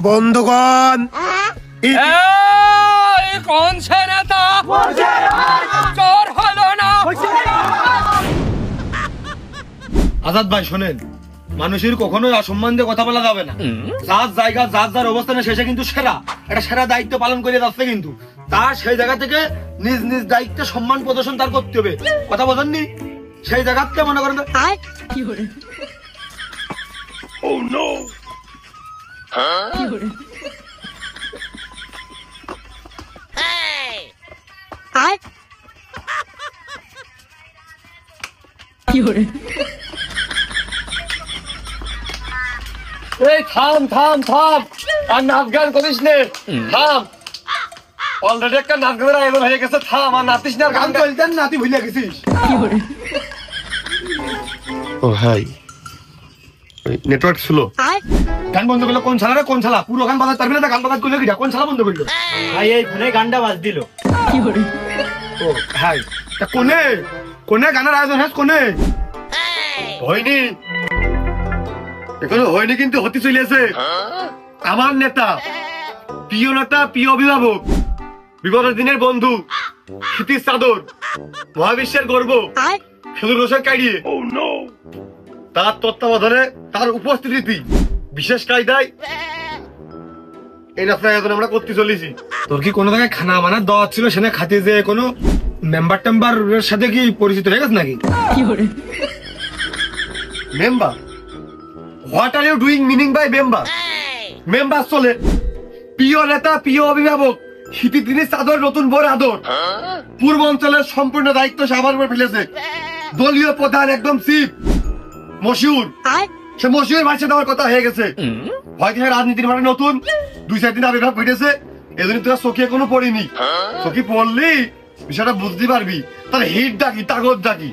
বন্ধুগণ, কোন সে নেতা চোর হলো না? আজাদ ভাই শোনেন, মানুষের কখনোই অসম্মান দিয়ে কথা বলা যাবে না। যার জায়গা যার যার অবস্থানে শেষে কিন্তু সেরা একটা সেরা দায়িত্ব পালন করে যাচ্ছে, কিন্তু তার সেই জায়গা থেকে নিজ নিজ দায়িত্বে সম্মান প্রদর্শন তার করতে হবে। কথা বোঝেননি? সেই জায়গাতে মনে করেন এই থাম থাম থাম, আর নাচ গান করিস নে, থাম। অলরেডি একটা নাচ গানের আয়োজন হয়ে গেছে, থাম আর নাচিস না। গান চলতেন নাতি ভুলে গেছিস। ও হাই, নেটওয়ার্ক স্লো। গান বন্ধ করলো কোন ছাড়া রে? কোন ছাড়া? পুরো গান বাজাতে পারবি না? গান বাজাতে করলে কিটা? কোন ছাড়া বন্ধ করলো? ভাই এই ফোনে গানটা বাজ দিল। ও হাই, তা কোনে কোনে গানের আয়োজন হ্যাঁ? কোনে হয়নি এখনো হয়নি, কিন্তু হতে চলেছে। আমার নেতা, প্রিয় নেতা, প্রিয় অভিভাবক, বিপদের দিনের বন্ধু, স্মৃতির চাদর, মহাবিশ্বের গর্ব, খেজুর রসের কাইড়িয়ে, তার তত্ত্বাবধানে তার উপস্থিতি বিশেষ কায়দায় এই নাচটা আয়োজন আমরা করতে চলেছি। তোর কি কোনো জায়গায় খানা মানার দেওয়া ছিল, সেখানে খাতে যে কোনো মেম্বার টেম্বারের সাথে কি পরিচিত হয়ে গেছে নাকি? Member? What are you doing meaning by member? Member চলে প্রিয় নেতা, প্রিয় অভিভাবক, শীতের দিনের চাদর, নতুন বর আদর। পূর্ব অঞ্চলের সম্পূর্ণ দায়িত্ব সে আমার উপর ফেলেছে। দলীয় প্রধান একদম চিফ মশিউর, সে মশিউর ভাইসে দেওয়ার কথা হয়ে গেছে। হয়তো রাজনীতির মানে নতুন 2-4 দিন আবির্ভাব ঘটেছে, এজন্য তোরা চোখে কোনো পড়িনি। চোখে পড়লি বিষয়টা বুঝতে পারবি। তার হিট ডাকি, তাগত ডাকি।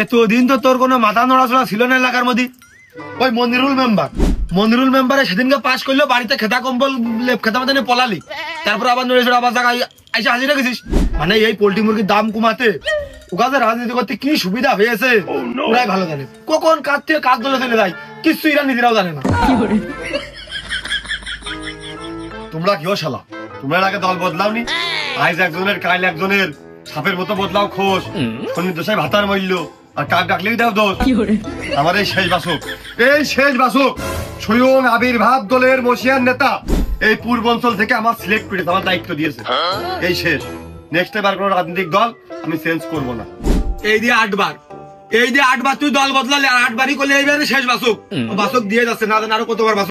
এতদিন তো তোর কোনো মাথা নড়াচড়া ছিল না এলাকার মধ্যে। ওই মনিরুল মেম্বারে সেদিনকে পাশ করলো, বাড়িতে খেতা কম্বল খেতা মাথা নিয়ে পলালি, তারপর আবার নড়ে আবার জায়গায় এসে হাজিরা গেছিস। মানে এই পোল্ট্রি মুরগির দাম কমাতে ওখানে রাজনীতি করতে কি সুবিধা হয়েছে ওরাই ভালো জানে। কখন কাজ থেকে কাজ দলে চলে যায় কিছু এরা নিজেরাও জানে না। তোমরা কিও শালা, তোমরা আগে দল বদলাওনি। আজ একজনের কাল একজনের, সাপের মতো বদলাও খোঁজ। শনির দশায় ভাতার মূল্য, আর কাক ডাকলেই দাও দোষ। আমার এই শেষ বাসক স্বয়ং আবির্ভাব দলের মশিয়ার নেতা এই পূর্বাঞ্চল থেকে আমার সিলেক্ট করে আমার দায়িত্ব দিয়েছে। এই শেষ, নেক্সট এবার কোন রাজনৈতিক দল আমি চেঞ্জ করবো না। এই দিয়ে 8 বার তুই দল বদলালে, আর 8 বারই করলে এইবারে শেষ বাসক দিয়ে যাচ্ছে। না জানি আরো কতবার বাসক